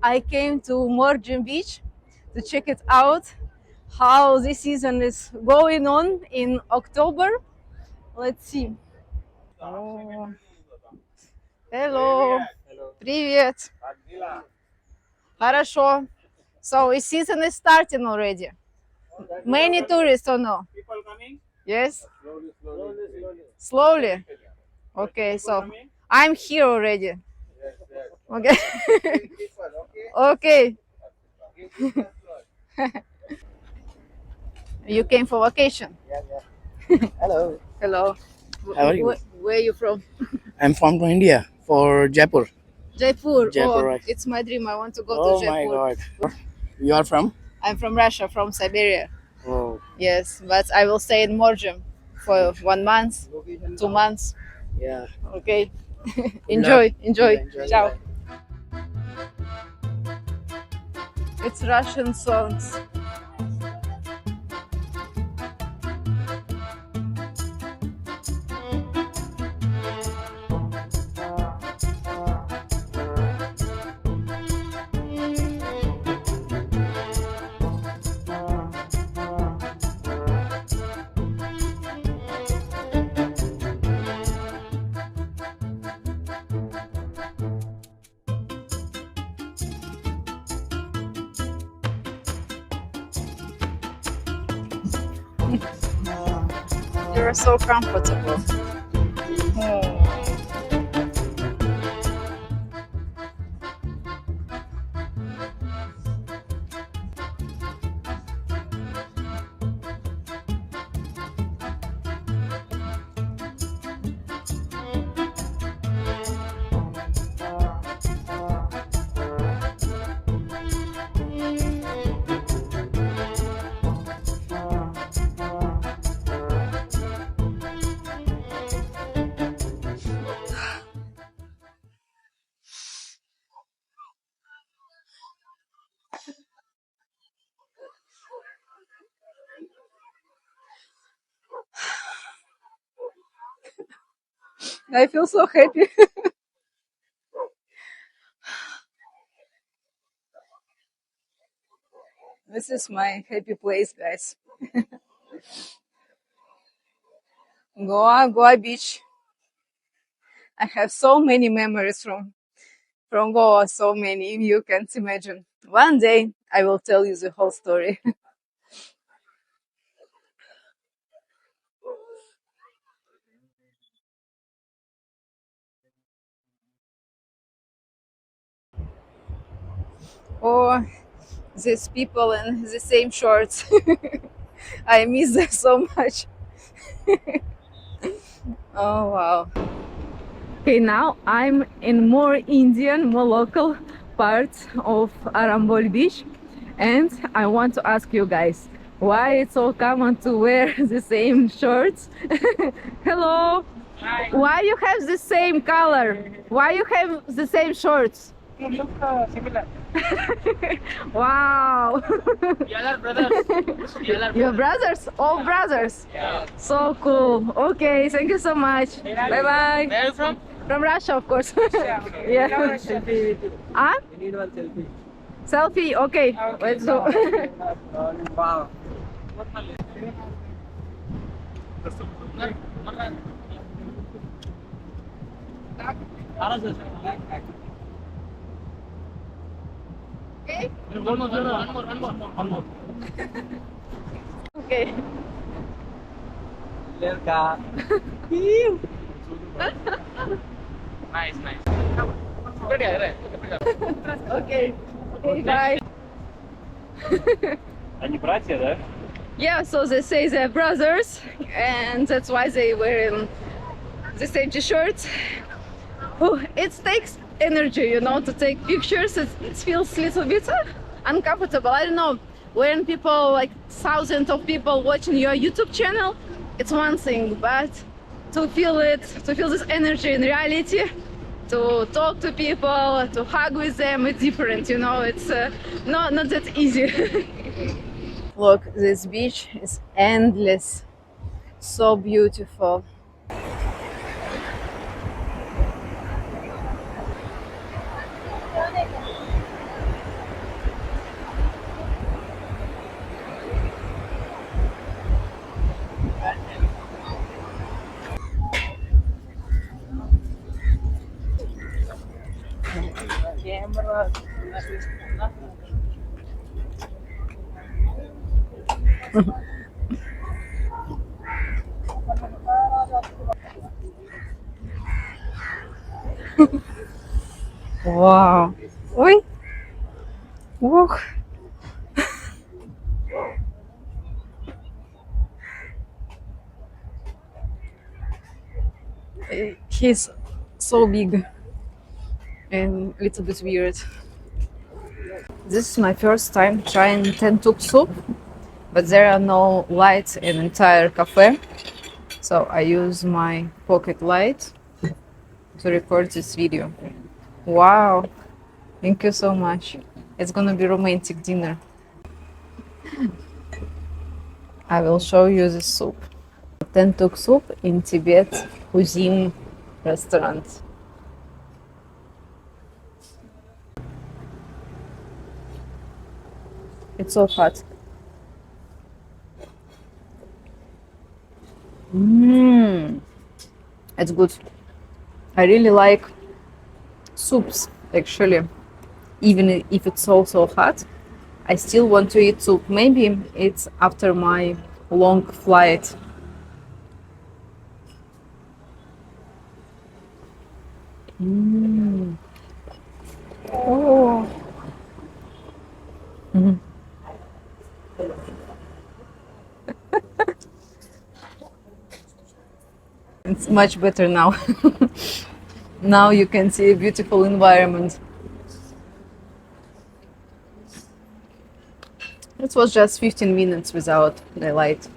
I came to Morjim Beach to check it out, how this season is going on in October. Let's see. Oh, hello. Привет. Хорошо. So the season is starting already. Many tourists or no? People coming? Yes. Slowly. Okay, so I'm here already. Okay. Okay. You came for vacation. Hello. Hello. How are you? Where are you from? I'm from India, for Jaipur. Jaipur. Jaipur, Oh, right. it's my dream. I want to go Oh to my Jaipur. God. You are from? I'm from Russia, from Siberia. Oh, Yes, but I will stay in Morjim for 1 month, 2 months. yeah. Okay. Good Enjoy, luck. enjoy. Yeah, enjoy. Ciao. Bye. It's Russian songs. You're so comfortable. Oh. I feel so happy. This is my happy place, guys. Goa Beach. I have so many memories from Goa, so many you can't imagine. One day I will tell you the whole story. Or these people in the same shorts. I miss them so much. Oh wow. Okay, now I'm in more Indian, more local part of Arambol Beach, and I want to ask you guys why it's so common to wear the same shorts. Hello. Hi. Why you have the same color? Why you have the same shorts? You look similar. Wow. We are brothers. We are Your brothers? All brothers? Yeah. So cool. Okay, thank you so much. Bye bye. Where are you from? From Russia, of course. Yeah. Yeah. Selfie with you. Ah? We need one selfie. Selfie? Okay, let's do. Wow. Okay. One more. Okay. Nice. Okay. Okay, bye. Они братья, да? Yeah, so they say they're brothers, and that's why they wear the same t-shirts. Oh, it takes energy, you know, to take pictures. It feels a little bit uncomfortable. I don't know. When people, like thousands of people watching your YouTube channel, it's one thing, but to feel this energy in reality, to talk to people, to hug with them, it's different, you know. It's not that easy. Look, this beach is endless, so beautiful. Wow. Oi. Whoa. He's so big and a little bit weird. This is my first time trying tentuk soup, but there are no lights in entire cafe, so I use my pocket light to record this video. Wow, thank you so much. It's gonna be romantic dinner. I will show you the soup. Tentuk soup in Tibet cuisine restaurant. It's so hot. Mmm, it's good. I really like soups actually. Even if it's so hot, I still want to eat soup. Maybe it's after my long flight. Mm. Oh. Mhm. It's much better now. Now you can see a beautiful environment. It was just 15 minutes without the light.